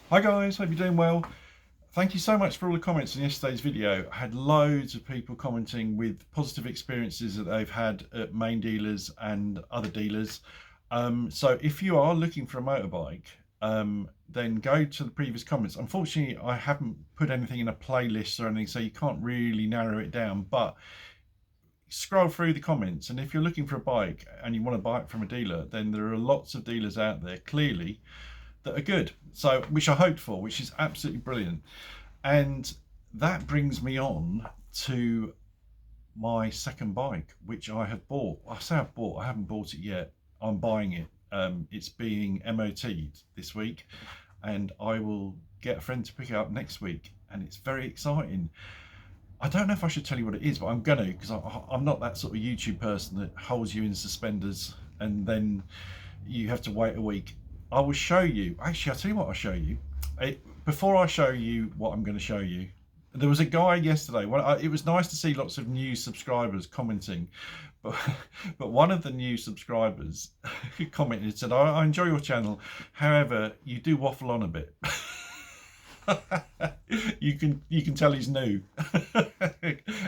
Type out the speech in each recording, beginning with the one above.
Hi guys, hope you're doing well. Thank you so much for all the comments in yesterday's video. I had loads of people commenting with positive experiences that they've had at main dealers and other dealers. So if you are looking for a motorbike, then go to the previous comments. Unfortunately, I haven't put anything in a playlist or anything, so you can't really narrow it down, but scroll through the comments, and if you're looking for a bike and you want to buy it from a dealer, then there are lots of dealers out there clearly that are good, so which I hoped for, which is absolutely brilliant. And that brings me on to my second bike, which I have bought. I say I've bought, I haven't bought it yet. I'm buying it. It's being MOT'd this week, and I will get a friend to pick it up next week, and it's very exciting. I don't know if I should tell you what it is, but I'm gonna, because I'm not that sort of YouTube person that holds you in suspenders and then you have to wait a week. I will show you. Actually, I'll tell you what I'll show you. Before I show you what I'm going to show you, there was a guy yesterday. Well, it was nice to see lots of new subscribers commenting, but one of the new subscribers commented and said, "I enjoy your channel. However, you do waffle on a bit." You can tell he's new.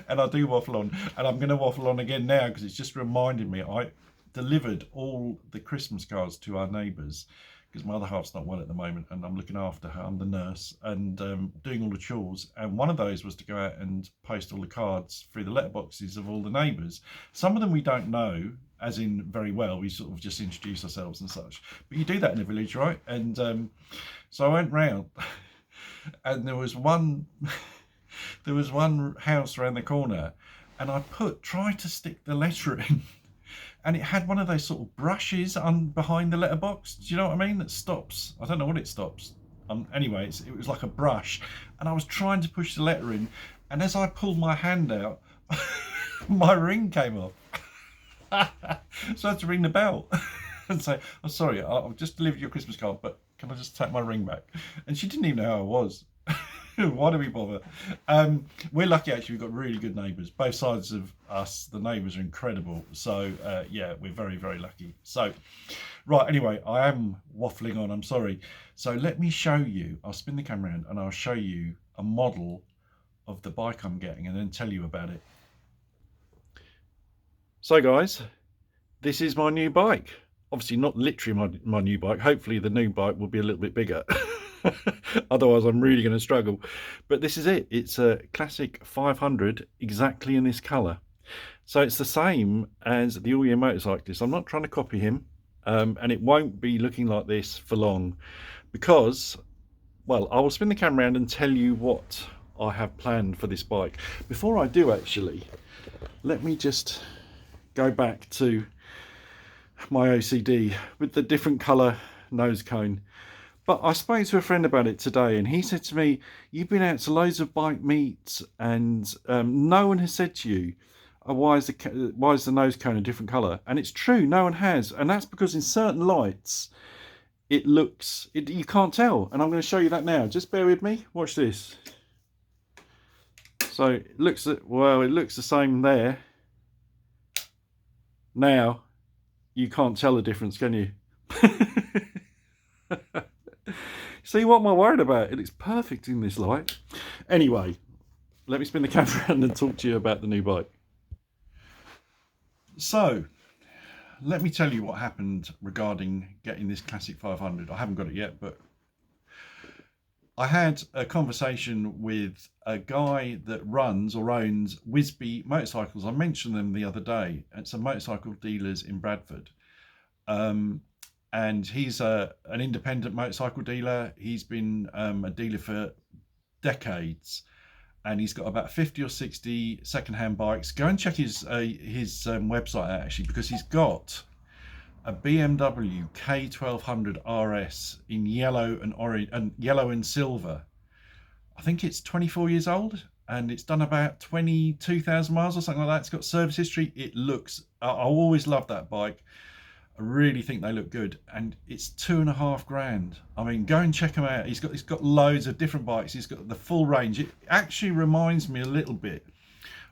And I do waffle on, and I'm going to waffle on again now because it's just reminded me. I delivered all the Christmas cards to our neighbours because my other half's not well at the moment, and I'm looking after her. I'm the nurse and doing all the chores, and one of those was to go out and post all the cards through the letterboxes of all the neighbours. Some of them we don't know, as in very well, we sort of just introduce ourselves and such, but you do that in a village, right? And so I went round and there was one house around the corner, and I tried to stick the letter in, and it had one of those sort of brushes on behind the letterbox. Do you know what I mean? That stops. I don't know what it stops. Anyway, it was like a brush, and I was trying to push the letter in, and as I pulled my hand out, my ring came off. So I had to ring the bell and say, "Oh, sorry, I've just delivered your Christmas card, but can I just take my ring back?" And she didn't even know who I was. Why do we bother? We're lucky, actually. We've got really good neighbours. Both sides of us, the neighbours are incredible. So, yeah, we're very, very lucky. So, right, anyway, I am waffling on. I'm sorry. So let me show you. I'll spin the camera around and I'll show you a model of the bike I'm getting and then tell you about it. So, guys, this is my new bike. Obviously, not literally my new bike. Hopefully, the new bike will be a little bit bigger. Otherwise I'm really going to struggle, but this is it. It's a classic 500, exactly in this color. So it's the same as the All Year Motorcyclist. I'm not trying to copy him, and it won't be looking like this for long because, well, I will spin the camera around and tell you what I have planned for this bike. Before I do, actually, let me just go back to my OCD with the different color nose cone. But I spoke to a friend about it today, and he said to me, "You've been out to loads of bike meets, and no one has said to you, why is the nose cone a different colour?" And it's true, no one has, and that's because in certain lights, you can't tell. And I'm going to show you that now. Just bear with me. Watch this. So it looks the same there. Now you can't tell the difference, can you? See, what am I worried about? It looks perfect in this light. Anyway, let me spin the camera around and talk to you about the new bike. So, let me tell you what happened regarding getting this classic 500. I haven't got it yet, but I had a conversation with a guy that runs or owns Whizby Motorcycles. I mentioned them the other day. It's a motorcycle dealers in Bradford. And he's an independent motorcycle dealer. He's been a dealer for decades, and he's got about 50 or 60 second-hand bikes. Go and check his website out, actually, because he's got a BMW K1200 RS in yellow and orange and yellow and silver. I think it's 24 years old, and it's done about 22,000 miles or something like that. It's got service history. It looks, I always love that bike. I really think they look good, and it's £2,500. I mean, go and check him out. He's got loads of different bikes. He's got the full range. It actually reminds me a little bit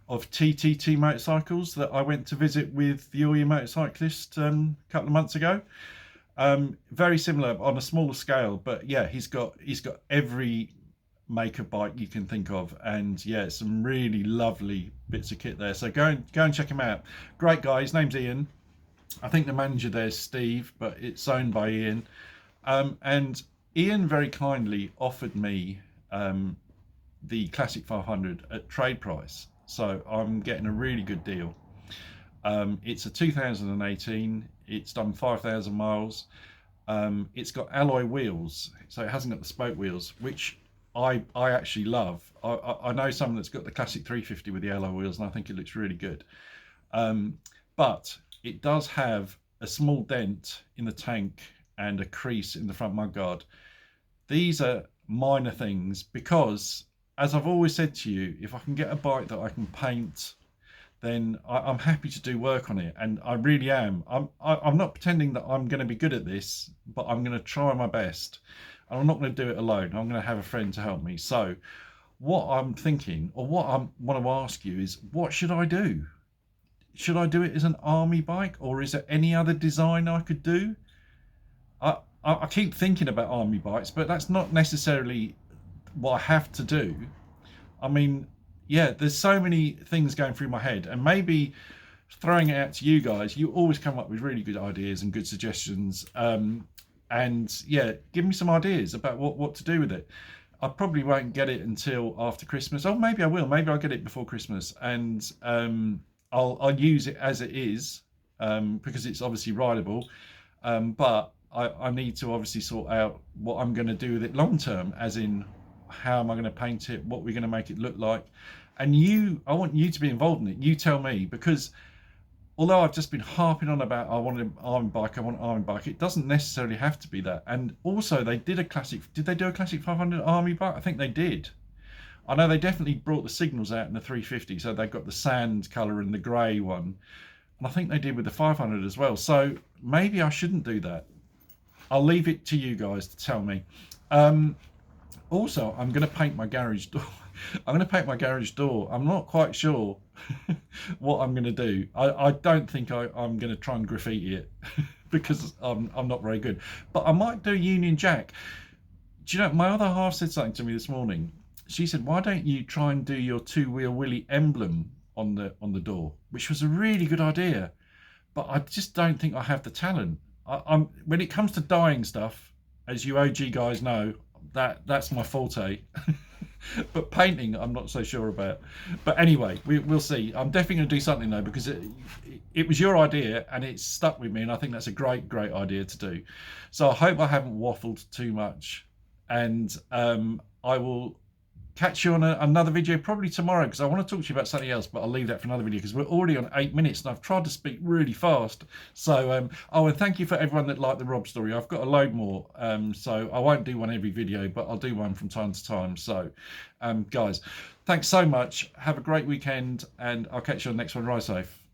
of TTT motorcycles that I went to visit with the All Year Motorcyclist a couple of months ago. Very similar on a smaller scale, but yeah, he's got every make of bike you can think of, and yeah, some really lovely bits of kit there. So go and check him out. Great guy. His name's Ian. I think the manager there's Steve, but it's owned by Ian. And Ian very kindly offered me the Classic 500 at trade price, so I'm getting a really good deal. It's a 2018. It's done 5,000 miles. It's got alloy wheels, so it hasn't got the spoke wheels, which I actually love. I know someone that's got the Classic 350 with the alloy wheels, and I think it looks really good. But it does have a small dent in the tank and a crease in the front mudguard. These are minor things because, as I've always said to you, if I can get a bike that I can paint, then I'm happy to do work on it, and I really am. I'm not pretending that I'm going to be good at this, but I'm going to try my best. And I'm not going to do it alone. I'm going to have a friend to help me. So what I'm thinking, or what I want to ask you is, what should I do? Should I do it as an army bike, or is there any other design I could do? I keep thinking about army bikes, but that's not necessarily what I have to do. I mean, yeah, there's so many things going through my head, and maybe throwing it out to you guys, you always come up with really good ideas and good suggestions. And yeah, give me some ideas about what to do with it. I probably won't get it until after Christmas. Oh, maybe I will. Maybe I'll get it before Christmas, and I'll use it as it is, because it's obviously rideable. But I need to obviously sort out what I'm going to do with it long term, as in how am I going to paint it, what we're going to make it look like. And I want you to be involved in it. You tell me, because although I've just been harping on about I want an army bike, it doesn't necessarily have to be that. And also, did they do a Classic 500 army bike? I think they did. I know they definitely brought the signals out in the 350, so they've got the sand colour and the grey one. And I think they did with the 500 as well. So maybe I shouldn't do that. I'll leave it to you guys to tell me. Also, I'm going to paint my garage door. I'm going to paint my garage door. I'm not quite sure what I'm going to do. I don't think I'm going to try and graffiti it because I'm not very good. But I might do Union Jack. Do you know, my other half said something to me this morning. She said, why don't you try and do your two-wheel Willie emblem on the door? Which was a really good idea. But I just don't think I have the talent. When it comes to dyeing stuff, as you OG guys know, that's my forte. But painting, I'm not so sure about. But anyway, we'll see. I'm definitely going to do something though, because it was your idea and it's stuck with me, and I think that's a great idea to do. So I hope I haven't waffled too much, and I will catch you on another video probably tomorrow, because I want to talk to you about something else, but I'll leave that for another video because we're already on 8 minutes and I've tried to speak really fast. So and thank you for everyone that liked the Rob story. I've got a load more, so I won't do one every video, but I'll do one from time to time. So guys, thanks so much, have a great weekend, and I'll catch you on the next one. Ride safe.